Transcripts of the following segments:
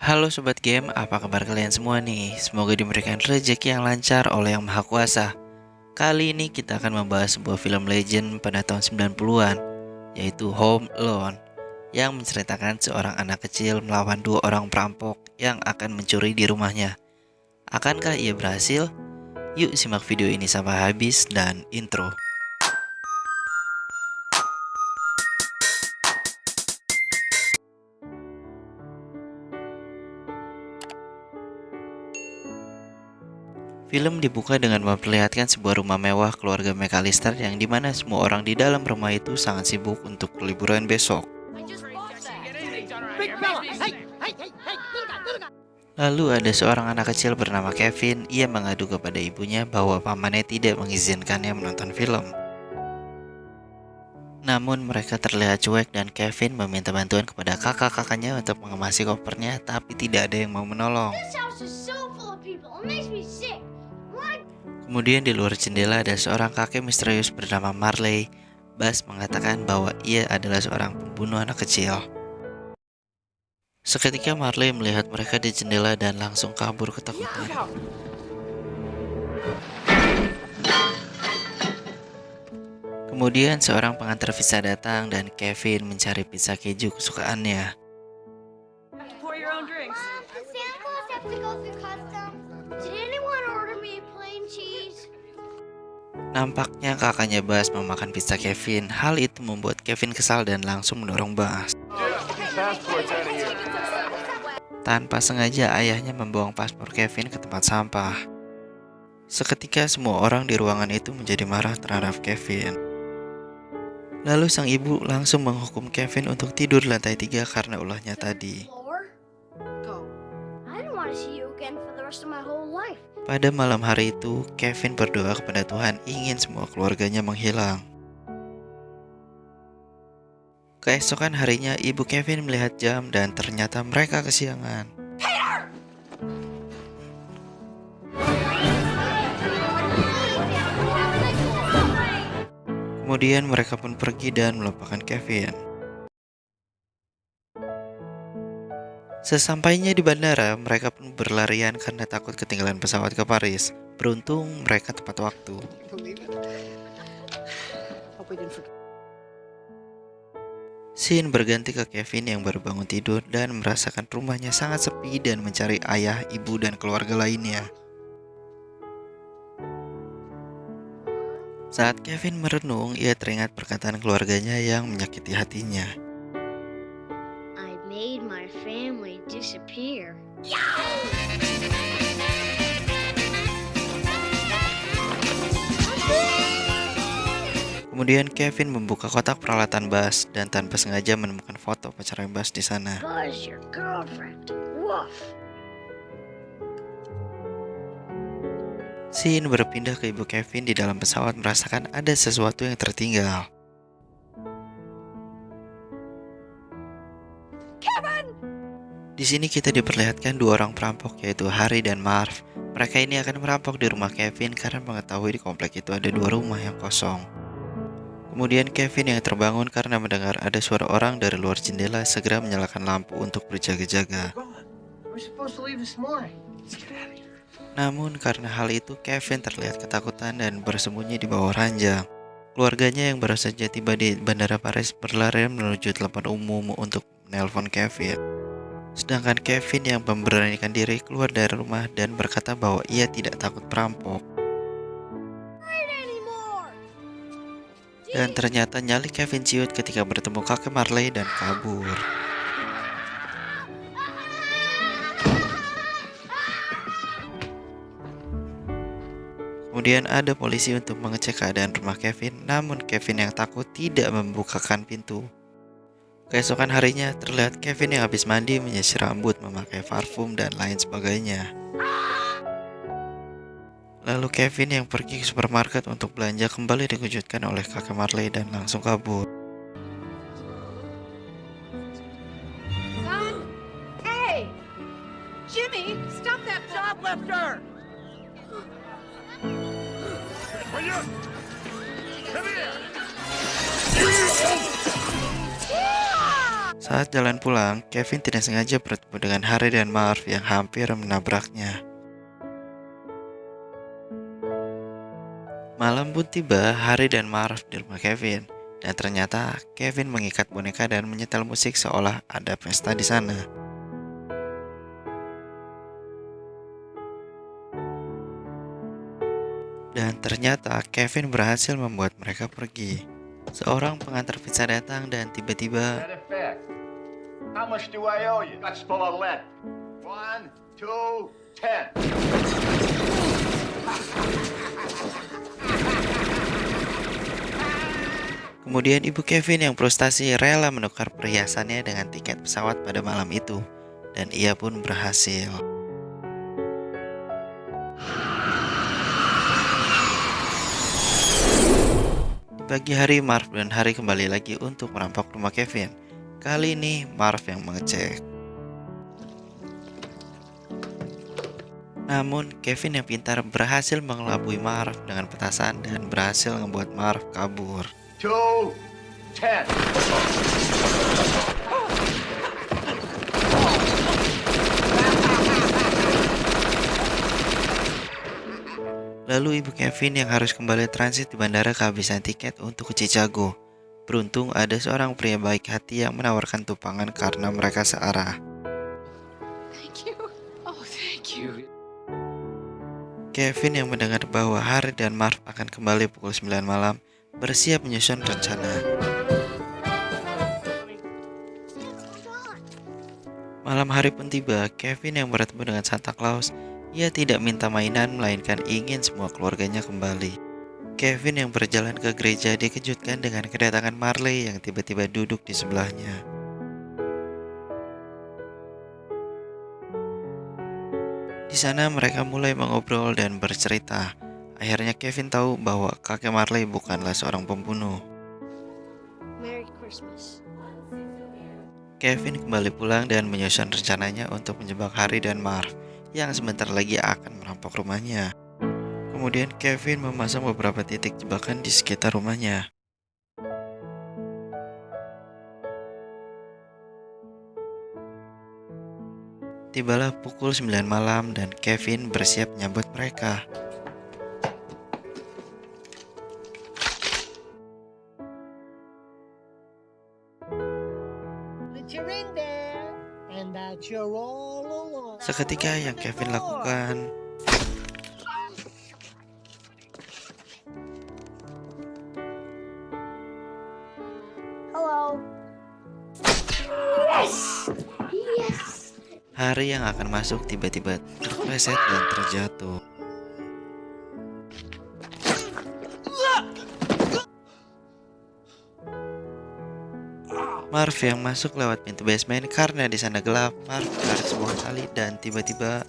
Halo Sobat Game, apa kabar kalian semua nih? Semoga diberikan rezeki yang lancar oleh Yang Maha Kuasa. Kali ini kita akan membahas sebuah film legend pada tahun 90-an, yaitu Home Alone, yang menceritakan seorang anak kecil melawan dua orang perampok yang akan mencuri di rumahnya. Akankah ia berhasil? Yuk simak video ini sampai habis dan intro. Film dibuka dengan memperlihatkan sebuah rumah mewah keluarga McAllister yang dimana semua orang di dalam rumah itu sangat sibuk untuk liburan besok. Lalu ada seorang anak kecil bernama Kevin, ia mengadu kepada ibunya bahwa pamannya tidak mengizinkannya menonton film. Namun mereka terlihat cuek dan Kevin meminta bantuan kepada kakak-kakaknya untuk mengemasi kopernya, tapi tidak ada yang mau menolong. Kemudian di luar jendela ada seorang kakek misterius bernama Marley. Buzz mengatakan bahwa ia adalah seorang pembunuh anak kecil. Seketika Marley melihat mereka di jendela dan langsung kabur ketakutan. Kemudian seorang pengantar pizza datang dan Kevin mencari pizza keju kesukaannya. Nampaknya kakaknya Buzz memakan pizza Kevin. Hal itu membuat Kevin kesal dan langsung mendorong Buzz. Tanpa sengaja ayahnya membuang paspor Kevin ke tempat sampah. Seketika semua orang di ruangan itu menjadi marah terhadap Kevin. Lalu sang ibu langsung menghukum Kevin untuk tidur di lantai 3 karena ulahnya tadi. Pada malam hari itu, Kevin berdoa kepada Tuhan ingin semua keluarganya menghilang. Keesokan harinya, ibu Kevin melihat jam dan ternyata mereka kesiangan. Kemudian mereka pun pergi dan melupakan Kevin. Sesampainya di bandara, mereka pun berlarian karena takut ketinggalan pesawat ke Paris. Beruntung mereka tepat waktu. Scene berganti ke Kevin yang baru bangun tidur dan merasakan rumahnya sangat sepi dan mencari ayah, ibu, dan keluarga lainnya. Saat Kevin merenung, ia teringat perkataan keluarganya yang menyakiti hatinya. Made my family disappear. Kemudian Kevin membuka kotak peralatan Buzz dan tanpa sengaja menemukan foto pacarnya Buzz di sana. Buzz, your girlfriend. Woof. Scene berpindah ke ibu Kevin di dalam pesawat merasakan ada sesuatu yang tertinggal. Di sini kita diperlihatkan dua orang perampok yaitu Harry dan Marv. Mereka ini akan merampok di rumah Kevin karena mengetahui di komplek itu ada dua rumah yang kosong. Kemudian Kevin yang terbangun karena mendengar ada suara orang dari luar jendela segera menyalakan lampu untuk berjaga-jaga. Namun karena hal itu Kevin terlihat ketakutan dan bersembunyi di bawah ranjang. Keluarganya yang baru saja tiba di Bandara Paris berlari menuju telepon umum untuk menelpon Kevin. Sedangkan Kevin yang memberanikan diri keluar dari rumah dan berkata bahwa ia tidak takut perampok. Dan ternyata nyali Kevin ciut ketika bertemu kakek Marley dan kabur. Kemudian ada polisi untuk mengecek keadaan rumah Kevin, namun Kevin yang takut tidak membukakan pintu. Keesokan harinya terlihat Kevin yang habis mandi menyisir rambut, memakai parfum dan lain sebagainya. Lalu Kevin yang pergi ke supermarket untuk belanja kembali dikejutkan oleh kakek Marley dan langsung kabur. Son? Hey! Jimmy, stop that shoplifter! Saat jalan pulang, Kevin tidak sengaja bertemu dengan Harry dan Marv yang hampir menabraknya. Malam pun tiba, Harry dan Marv di rumah Kevin. Dan ternyata Kevin mengikat boneka dan menyetel musik seolah ada pesta di sana. Dan ternyata Kevin berhasil membuat mereka pergi. Seorang pengantar pizza datang dan tiba-tiba How much do I owe you? That's full of lead. 1, 2, 10. kemudian ibu Kevin yang frustasi rela menukar perhiasannya dengan tiket pesawat pada malam itu. Dan ia pun berhasil. Di pagi hari, Marv dan Harry kembali lagi untuk merampok rumah Kevin. Kali ini Marv yang mengecek. Namun Kevin yang pintar berhasil mengelabui Marv dengan petasan dan berhasil membuat Marv kabur. 2, 10. Lalu ibu Kevin yang harus kembali transit di bandara kehabisan tiket untuk ke Chicago. Beruntung ada seorang pria baik hati yang menawarkan tumpangan karena mereka searah. Thank you. Oh, thank you. Kevin yang mendengar bahwa Harry dan Marv akan kembali pukul 9 malam bersiap menyusun rencana. Malam hari pun tiba, Kevin yang bertemu dengan Santa Claus. Ia tidak minta mainan melainkan ingin semua keluarganya kembali. Kevin yang berjalan ke gereja dikejutkan dengan kedatangan Marley yang tiba-tiba duduk di sebelahnya. Di sana mereka mulai mengobrol dan bercerita. Akhirnya Kevin tahu bahwa kakek Marley bukanlah seorang pembunuh. Merry Christmas. Kevin kembali pulang dan menyusun rencananya untuk menjebak Harry dan Marv yang sebentar lagi akan merampok rumahnya. Kemudian Kevin memasang beberapa titik jebakan di sekitar rumahnya. Tibalah pukul 9 malam dan Kevin bersiap menyambut mereka. Seketika yang Kevin lakukan, Hello. Yes. Harry yang akan masuk tiba-tiba terpleset dan terjatuh. Marv yang masuk lewat pintu basement karena di sana gelap. Marv tarik sebuah tali dan tiba-tiba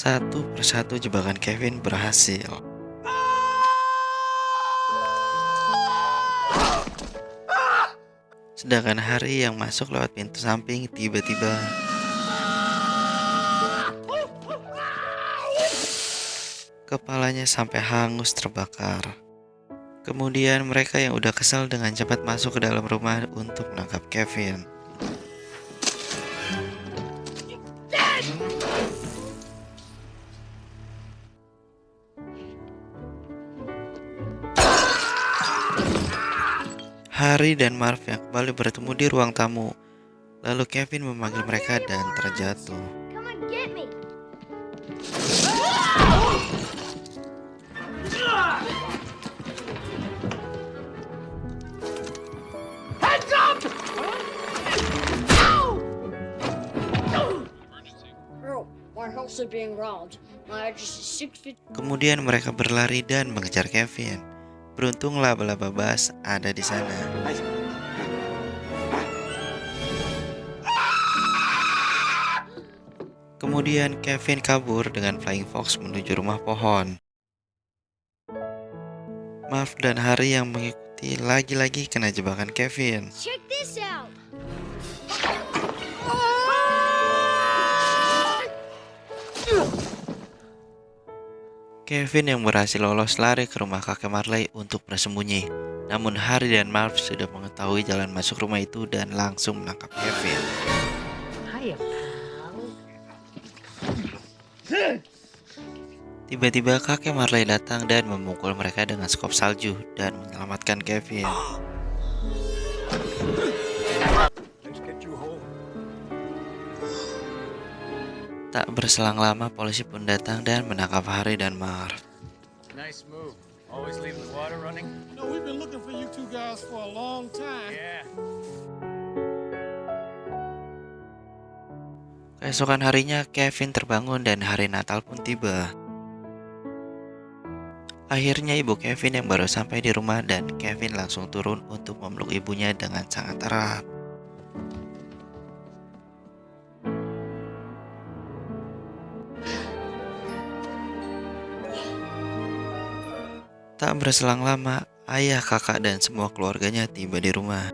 satu persatu jebakan Kevin berhasil. Sedangkan Harry yang masuk lewat pintu samping tiba-tiba kepalanya sampai hangus terbakar. Kemudian mereka yang udah kesal dengan cepat masuk ke dalam rumah untuk menangkap Kevin. Harry dan Marv yang kembali bertemu di ruang tamu. Lalu Kevin memanggil mereka dan terjatuh. Come and get me. Bro, my house is being robbed. My address is 650. Kemudian mereka berlari dan mengejar Kevin. Beruntung laba-laba bas ada di sana. Kemudian Kevin kabur dengan Flying Fox menuju rumah pohon. Marv dan Harry yang mengikuti lagi-lagi kena jebakan Kevin. Check this out. Kevin yang berhasil lolos lari ke rumah kakek Marley untuk bersembunyi. Namun Harry dan Marv sudah mengetahui jalan masuk rumah itu dan langsung menangkap Kevin. Tiba-tiba kakek Marley datang dan memukul mereka dengan skop salju dan menyelamatkan Kevin. Tak berselang lama polisi pun datang dan menangkap Harry dan Marv. Nice move. Always leaving the water running? No, we've been looking for you two guys for a long time. Yeah. Keesokan harinya Kevin terbangun dan hari Natal pun tiba. Akhirnya ibu Kevin yang baru sampai di rumah dan Kevin langsung turun untuk memeluk ibunya dengan sangat erat. Tak berselang lama, ayah, kakak, dan semua keluarganya tiba di rumah.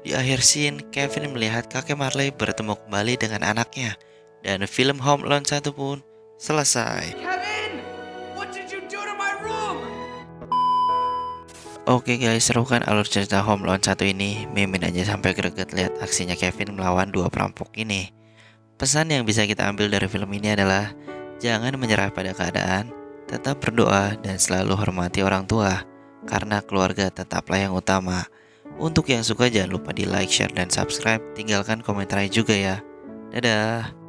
Di akhir scene, Kevin melihat kakek Marley bertemu kembali dengan anaknya, dan film Home Alone 1 pun selesai. Kevin! What did you do to my room? Oke guys, seru kan alur cerita Home Alone 1 ini? Mimin aja sampai greget lihat aksinya Kevin melawan dua perampok ini. Pesan yang bisa kita ambil dari film ini adalah jangan menyerah pada keadaan, tetap berdoa dan selalu hormati orang tua, karena keluarga tetaplah yang utama. Untuk yang suka jangan lupa di like, share, dan subscribe. Tinggalkan komentarnya juga ya. Dadah.